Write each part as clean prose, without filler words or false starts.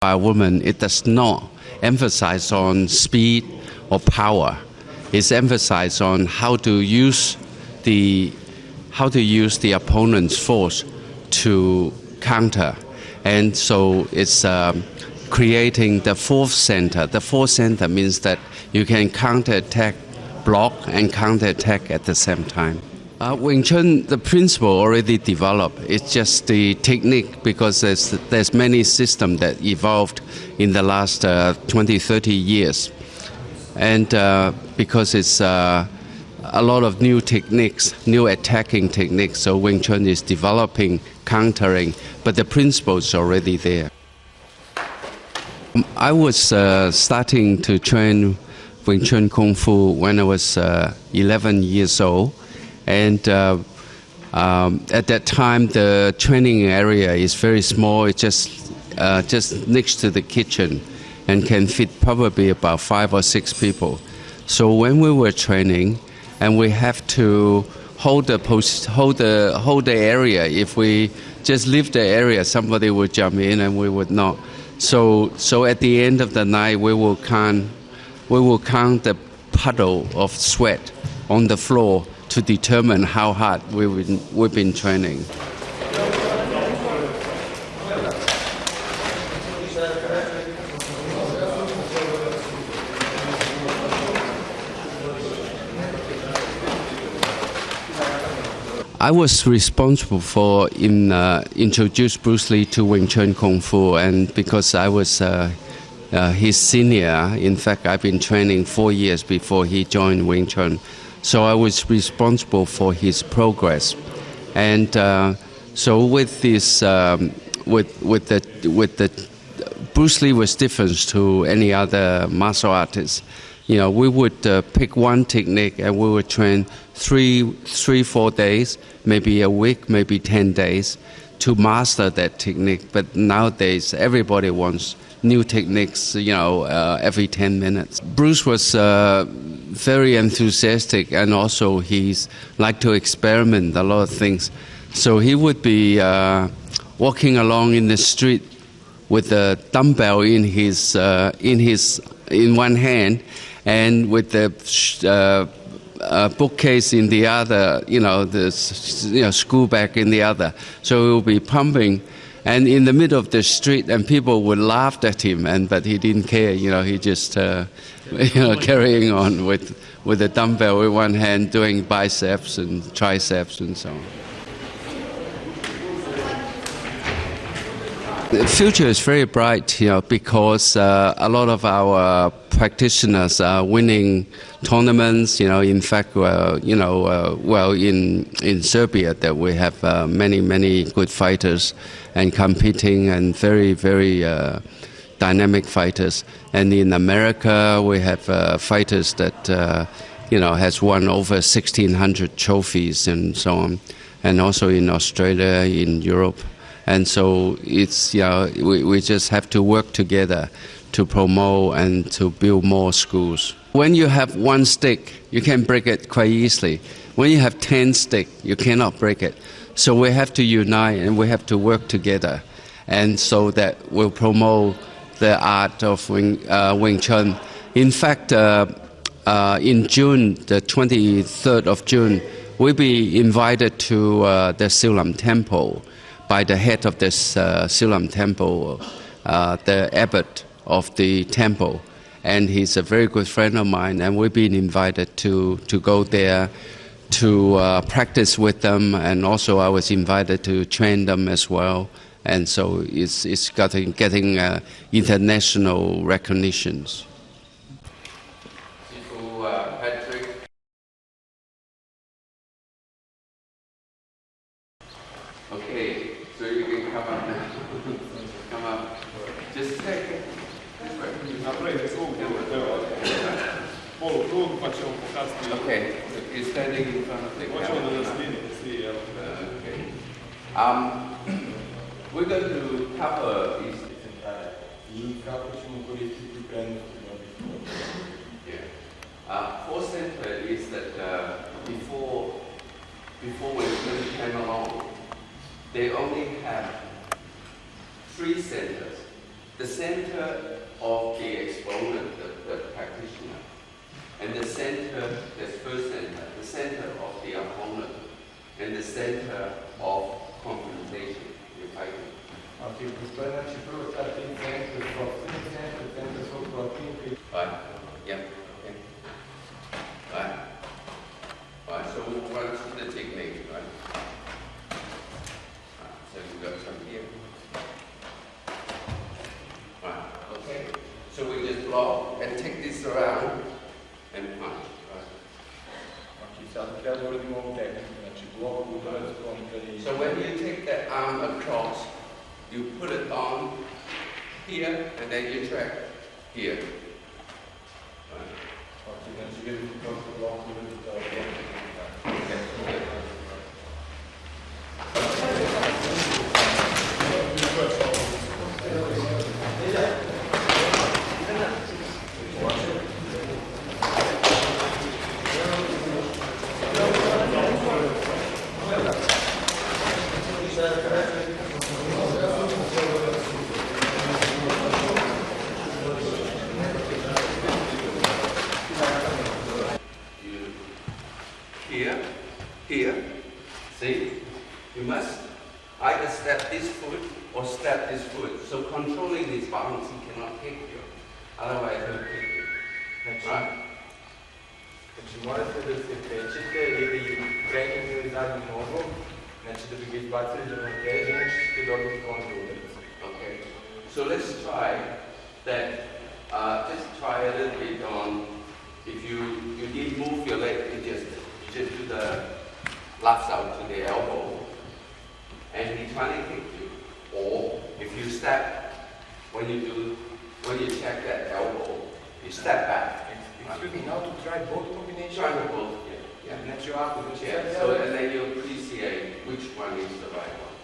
By a woman, it does not emphasize on speed or power. It's emphasized on how to use the opponent's force to counter, and so it's creating the fourth center. The fourth center means that you can counterattack, block, and counterattack at the same time. Wing Chun, the principle already developed. It's just the technique, because there's many systems that evolved in the last 20, 30 years. And because it's a lot of new techniques, new attacking techniques, so Wing Chun is developing, countering, but the principle is already there. I was starting to train Wing Chun Kung Fu when I was 11 years old. And at that time, the training area is very small. It's just next to the kitchen, and can fit probably about 5 or 6 people. So when we were training, and we have to hold the area. If we just leave the area, somebody would jump in, and we would not. So at the end of the night, we will count the puddle of sweat on the floor to determine how hard we've been training. I was responsible for introduce Bruce Lee to Wing Chun Kung Fu, and because I was his senior, in fact, I've been training 4 years before he joined Wing Chun. So I was responsible for his progress, and so with this, with the Bruce Lee was different to any other martial artist. You know, we would pick one technique, and we would train 4 days, maybe a week, maybe 10 days, to master that technique. But nowadays, everybody wants new techniques, every 10 minutes. Bruce was very enthusiastic, and also he's like to experiment a lot of things. So he would be walking along in the street with a dumbbell in one hand, and with the bookcase in the other, school bag in the other. So he would be pumping, and in the middle of the street, and people would laugh at him, but he didn't care. He just carrying on with a dumbbell with one hand, doing biceps and triceps and so on. The future is very bright, because a lot of our practitioners are winning tournaments. In fact, in Serbia, that we have many good fighters and competing, and very, very dynamic fighters. And in America, we have fighters that has won over 1,600 trophies and so on, and also in Australia, in Europe. And so it's we just have to work together to promote and to build more schools. When you have one stick, you can break it quite easily. When you have 10 sticks, you cannot break it. So we have to unite, and we have to work together, and so that will promote the art of Wing Chun. In fact, in June, the 23rd of June, we'll be invited to the Silam Temple by the head of this Silam Temple, the abbot of the temple. And he's a very good friend of mine, and we've been invited to go there to practice with them, and also I was invited to train them as well. And so it's getting international recognitions. Okay, so you can come up now. Come up. Just take it. Okay, so you're standing in front of the camera. Okay. We're going to cover these. Fourth center is that before we came along, they only have 3 centers. the center of the exponent, the practitioner, and the center, the first center, the center of the opponent, and the center of confrontation, you're fighting. Ok, postoje znači prvo ta tim centar, sopstveni centar, centar svog protivnika. Right. Yeah. Okay. Right. Right. So we'll run through the technique, right? So we've got some here. Right. Okay. So we just block and take this around and punch. Right. Znači sad treba da uradimo ovu tehniku, znači blok, udarac, kontra i... So when you take that arm across, you put it on here and then you track here. Right. Ok, znači vidimo kako blok uraditi to ovdje. Here, see, you must either step this foot or step this foot. So controlling this bounce, he cannot kick you. Otherwise, he'll kick you. Right? Znači morate da se krećete ili prednjom ili zadnjom nogom, znači da bi ga izbacili do ravnoteže, znači ćete dobiti kontra udarac. Okay. So let's try that. Just try a little bit on. If you didn't move your leg, you just do the left out to the elbow, and he's trying to kick you. Or if you step, when you check that elbow, you step back. Excuse me, now to try both combinations? Try them both, yeah. Znači ovako, znači Yeah, so and then you appreciate which one is the right one.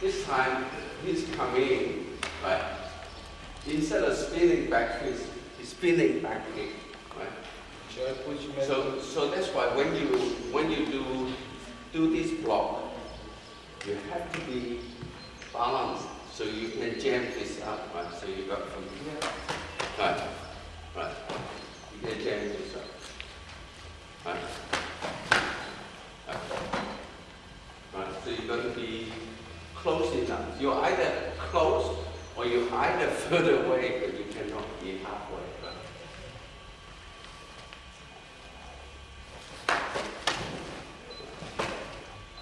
This time, he's coming, right? Instead of spinning back fist, he's spinning back kick, right? So that's why when you do this block, you have to be balanced so you can jam this up, right? So you got from here, right? You can jam this up, right? Right. So you're going to be close enough. You're either close or you're either further away, but you cannot be halfway. Right?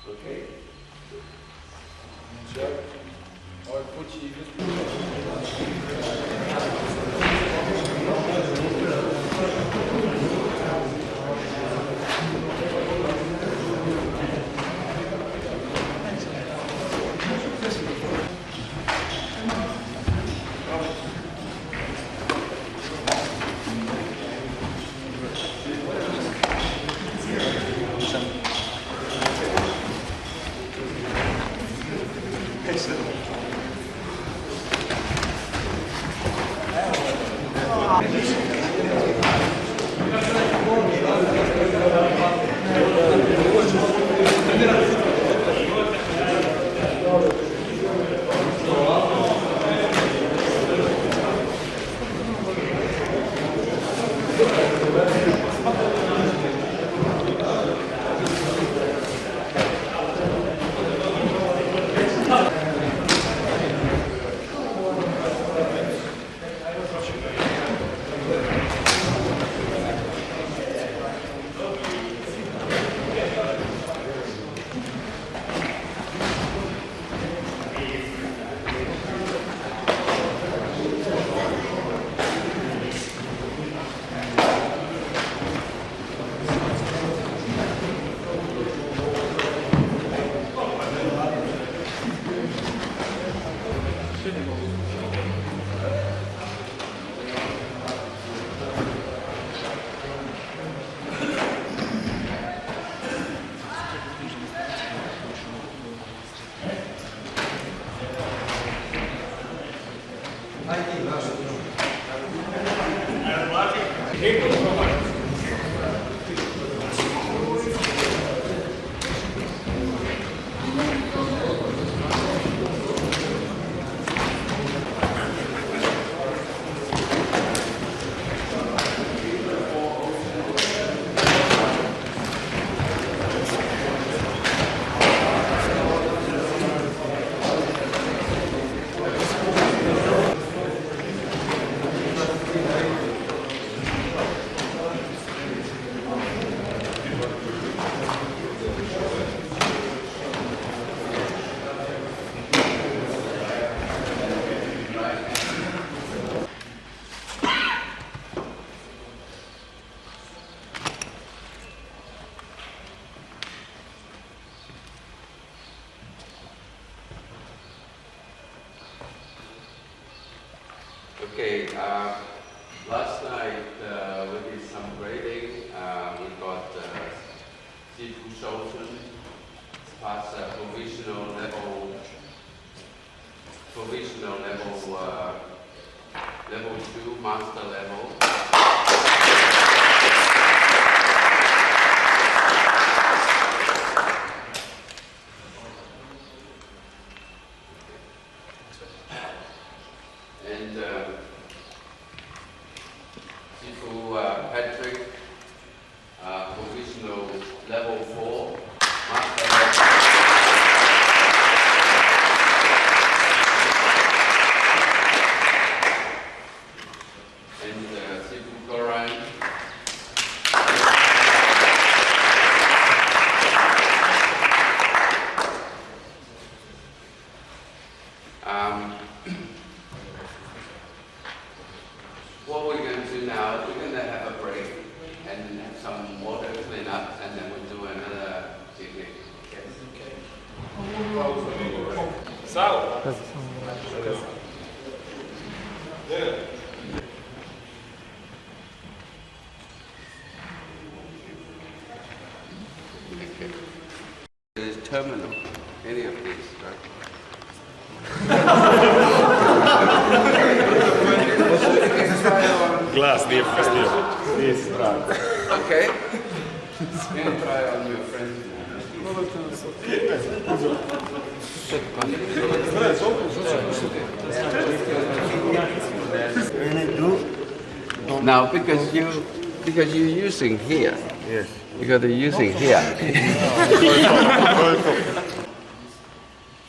Okay. Or put you Okay, last night we did some grading. We got Sifu Shouchen, past provisional level 2, master level. And Sifu Patrick, provisional level 4, master level. And Sifu Goran, what we're going to do now, we're going to have a break and have some water clean up, and then we'll do another technique. Okay. Sal. Is terminal, any of these, right? Glas, nije strano. Okay. You can try on your friends. Now, because you're using here. Yes. Because you're using here.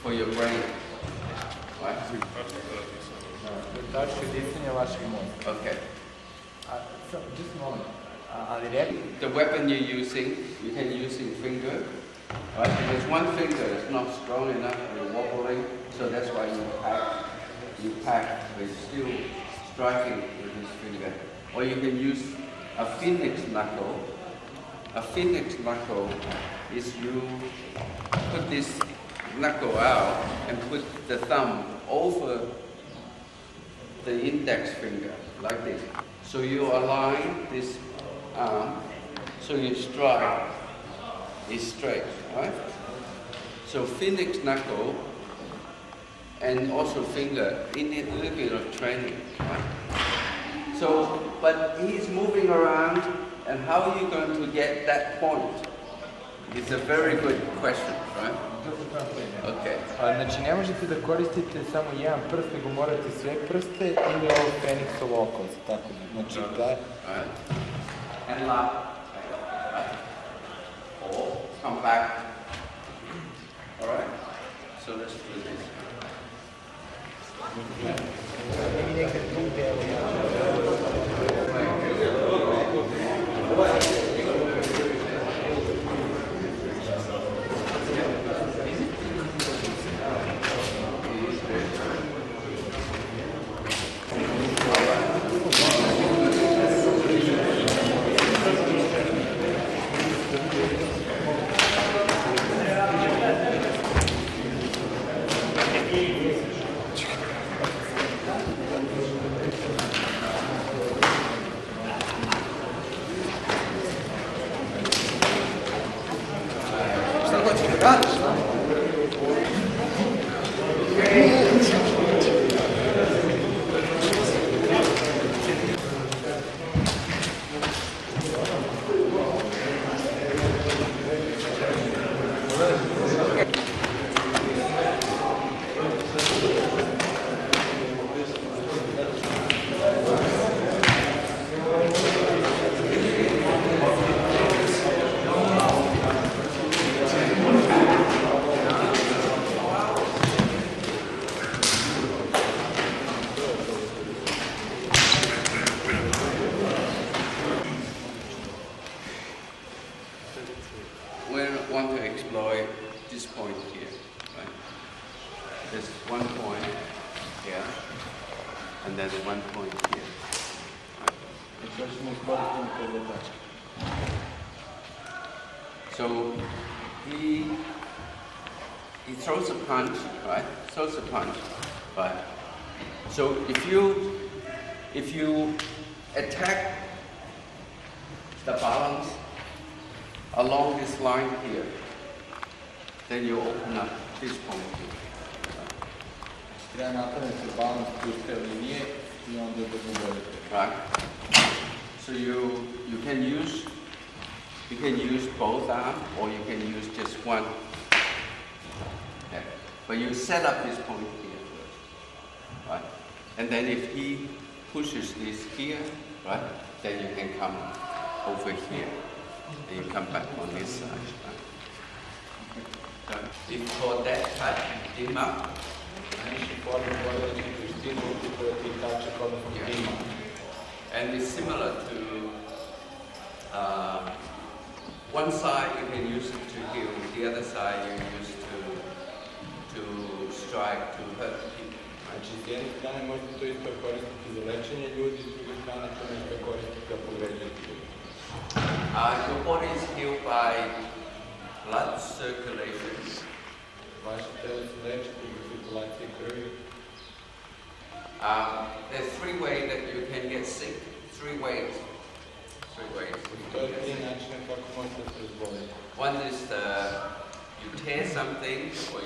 For your brain. Right? Okay. Just a moment. The weapon you're using, you can use in finger. Right? Because one finger is not strong enough, you're wobbling, so that's why you pack with still striking with this finger. Or you can use a phoenix knuckle. A phoenix knuckle is you put this knuckle out and put the thumb over the index finger, like this. So you align this arm, so your strike is straight, right? So phoenix knuckle and also finger, you need a little bit of training, right? So, but he's moving around, and how are you going to get that point? It's a very good question, right? Okay. Znači, ne možete da koristite samo jedan prst, nego morate sve prste ili ovo Feniksov okos, tako da. Znači, da... Right. And last. Right. Or come back. All right. So let's do this. We want to explore this point here, right? There's one point here, and then one point here. Right? So he throws a punch, right? Throws a punch, right? So if you attack the balance along this line here, then you open up this point here. Right? So you can use both arms, or you can use just one. Okay. But you set up this point here first, right? And then if he pushes this here, right, then you can come over here. And you come back on this side. Right? So if for that cut, him up. Yeah. And it's similar to one side you can use it to heal, the other side you use to strike, to hurt people. Znači, s jedne strane možete to isto koristiti za lečenje ljudi, s druge strane to možete koristiti da povređujete ljudi. Your body is healed by blood circulation. Vaše telo se leči zbog cirkulacije krvi. There's three ways that you can get sick. Three ways. Postoje tri načina kako možete se razboliti. One is you tear something, or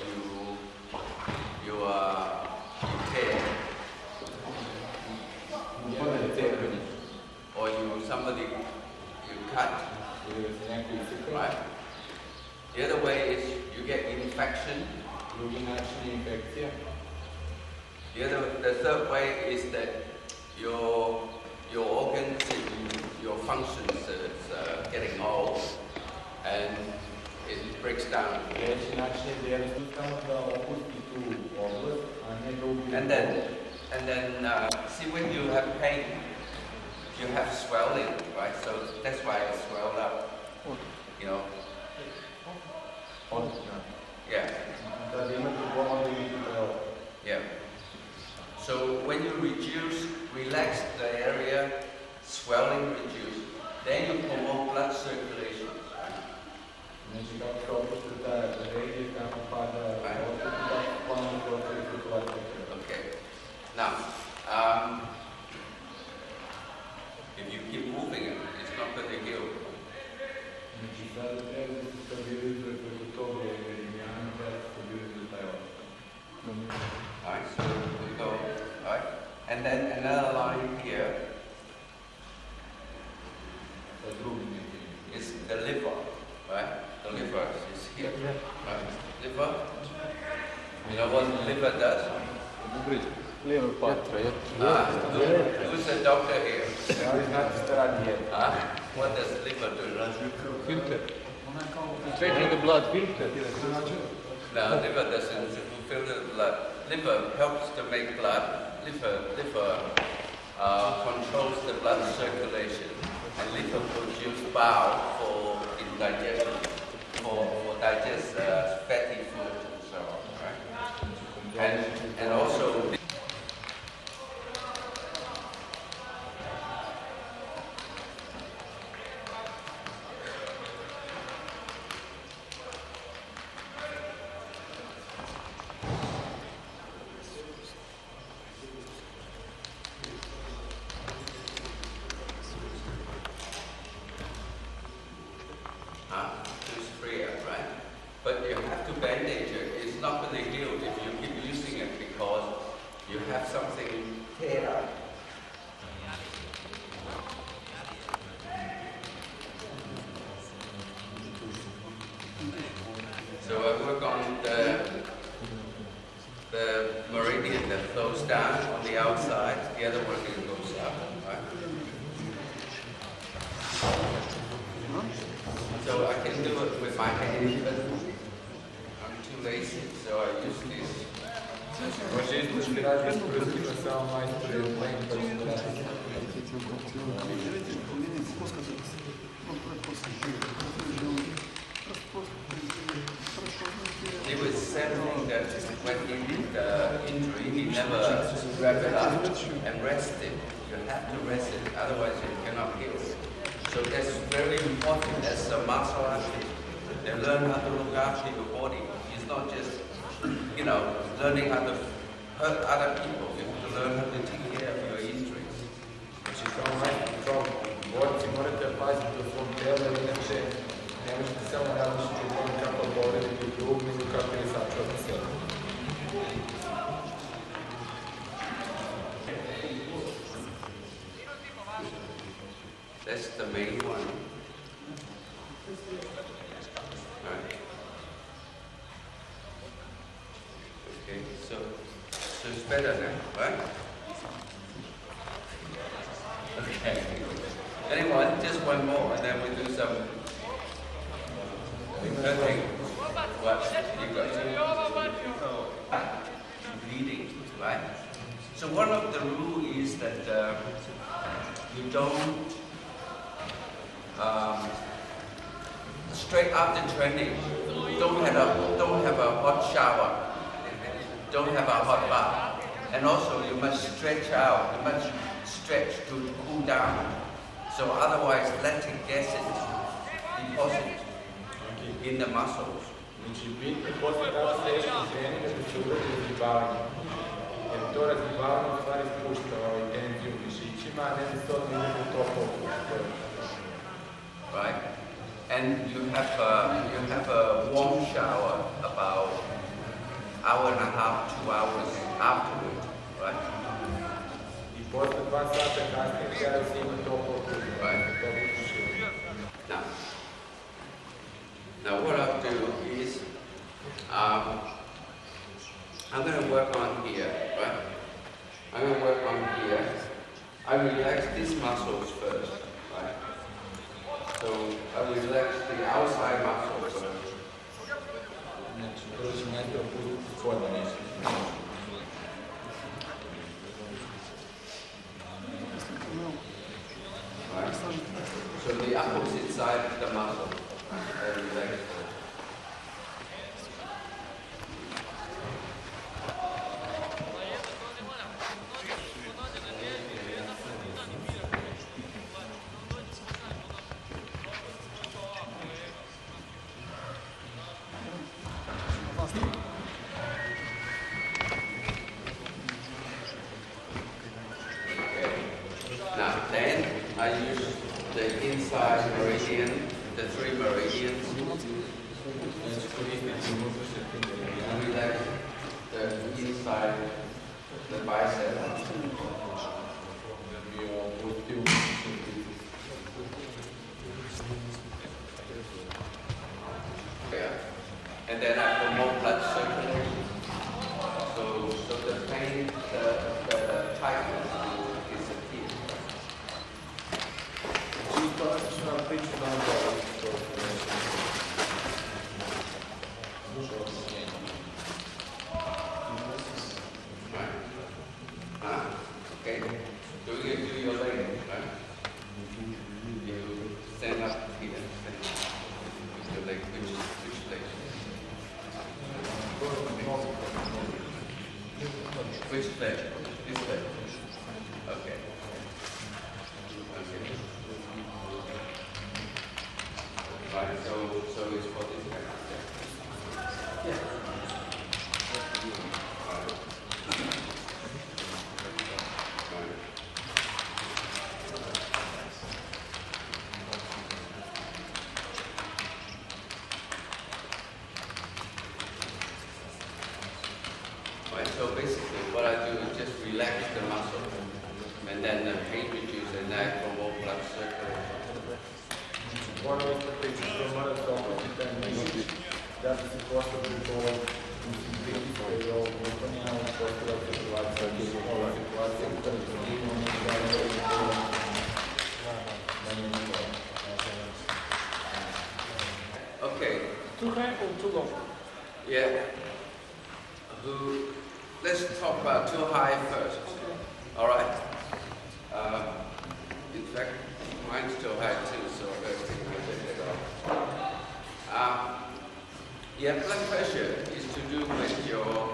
you tear, or somebody you cut. Right. The other way is you get infection. Drugi način je infekcija. The third way is that your organs and your functions is getting old, and it breaks down. Treći način je da jednostavno da opusti tu oblast, a ne da ubije. And then see, when you have pain, you have swelling, right? So that's why it's swelled up. You know. Yeah. Yeah. So when you relax the area, swelling reduce. Then you promote blood circulation. Okay. Now, if you keep moving it, it's not going to heal. Alright, so we go, alright, and then another line here, know what liver does? Liver part. Who's the doctor here? Ali znate šta radi jedan. What does liver do? Filter. Filter the blood. Filter. No, liver doesn't filter the blood. Liver helps to make blood. Liver controls the blood circulation, and liver produces bile for indigestion, for digest fatty foods and so on, right? And also. It's freer, right? But you have to bandage it. It's not going to heal if you keep using it because you have something tear out. So I work on the meridian that flows down on the outside. The other meridian goes up, right? So I can do it with my hands, but I'm too lazy, so I use this. Može izlučiti radi s prstima samo majstor je plen pa ću raditi. He was saying that when he did the injury, he never wrapped it up and rested. You have to rest it, otherwise you cannot heal. So that's very important as a martial artist. They learn how to look after your body. It's not just, learning how to hurt other people. You have to learn how to take care of your injuries. Znači kao borci morate paziti u svom telu, inače ne možete samo različiti u tom kako povrediti drug, nego kako je sačuvati sebe. That's the main one. Right. Okay, so it's better now, right? Okay. Anyone, just one more, and then we do some cutting. What you got? Bleeding, right? So one of the rules is that you don't straight after training, don't have a hot shower, don't have a hot bath, and also you must stretch out. You must stretch to cool down. So otherwise, lactic acid deposit in the muscles. Znači bitno poslije tako teškog treninga da će uraditi razgibavanje. Jer to razgibavanje u stvari spušta tenziju u mišićima, a ne da se odmah ide u toplo. Right? And you have a warm shower about hour and a half, 2 hours afterward, right? I posle 2 sata kasnije treba se ima toplo. Right. Now what I'll do is I'm going to work on here, right? I'm going to work on here. I relax these muscles first, right? So I relax the outside muscles first. Znači, prvo ćemo najprije opustiti spodne mišiće. Right? So the opposite side of the muscle, I relax. Now then I use the inside meridian, the 3 meridians, and relax the inside, the bicep. Yeah. And then I promote blood circulation. Okay? So we can do your leg, right? You stand up here, with your leg, which leg? Which leg? This leg. Okay. Okay. Right, so it's for this leg. Yeah. Right, so basically what I do is just relax the muscle and then the pain reduces and then I promote blood circulation. One of the pictures from marathon da bi se postavili to pritiske o upanjama postala situacija ova situacija u kojoj Okay. Too high or too low? Yeah. Let's talk about too high first. All right. In fact, mine's too high too, so let's take it off. Yeah, blood pressure is to do with your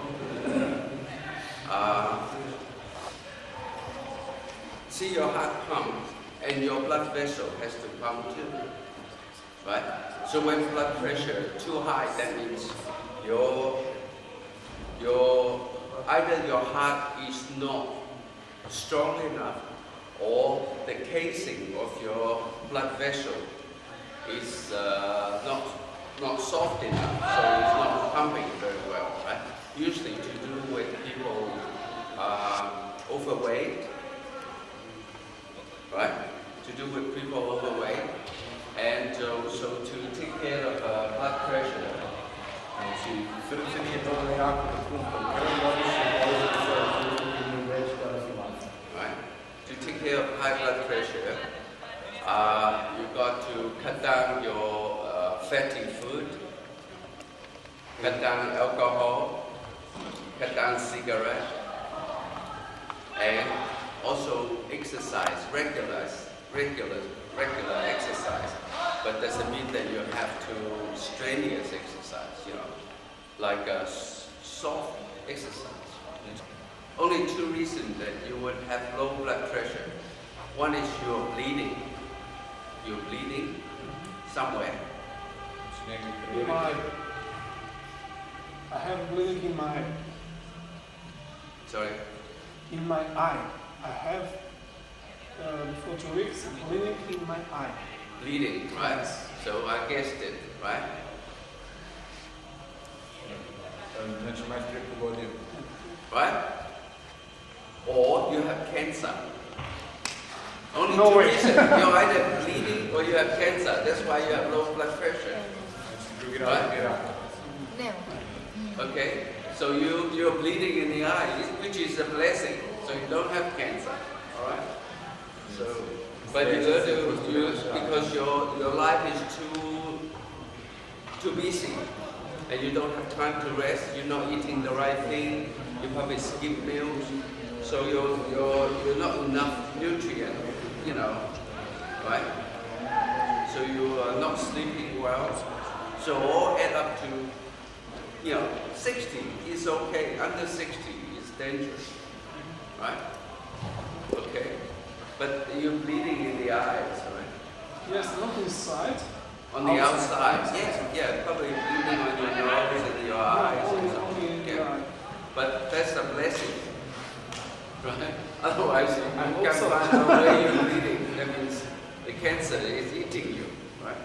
see your heart pump and your blood vessel has to pump too. Right? So when blood pressure too high, that means either your heart is not strong enough or the casing of your blood vessel is not soft enough, so it's not pumping very well, right? Usually to do with people overweight, right? To do with people overweight, and so to take care of blood pressure. Znači, srce nije dovoljno jako da pumpa krv, može se već kada se vlasi. Right? To take care of high blood pressure, you've got to cut down your fatty food, cut down alcohol, cut down cigarette, and also exercise, regular exercise. But doesn't mean that you have to strenuous exercise, you know, like a soft exercise. Only two reasons that you would have low blood pressure. One is you're bleeding. You're bleeding somewhere. I have bleeding in my eye. Sorry? In my eye. I have, for 2 weeks, bleeding in my eye. Bleeding, right? So I guessed it, right? Znači, mais preko godine. Right? Or you have cancer. Only No two way. reasons. You're either bleeding or you have cancer. That's why you have low blood pressure. Drugi razlog je rak. Okay? So you're bleeding in the eye, which is a blessing. So you don't have cancer. Alright? So, but you learn to, because your life is too busy and you don't have time to rest, you're not eating the right thing, you probably skip meals, so you're not enough nutrient, you know, right? So you are not sleeping well. So all add up to, you know, 60 is okay, under 60 is dangerous, right? Okay, but you're bleeding in the eyes, right? Yes, not inside. On the outside, yeah, probably bleeding on your nose and your eyes and Only something, in the yeah. eye. But that's a blessing, right? Otherwise, you I'm can't also- find out where you're bleeding. That means the cancer is eating you, right?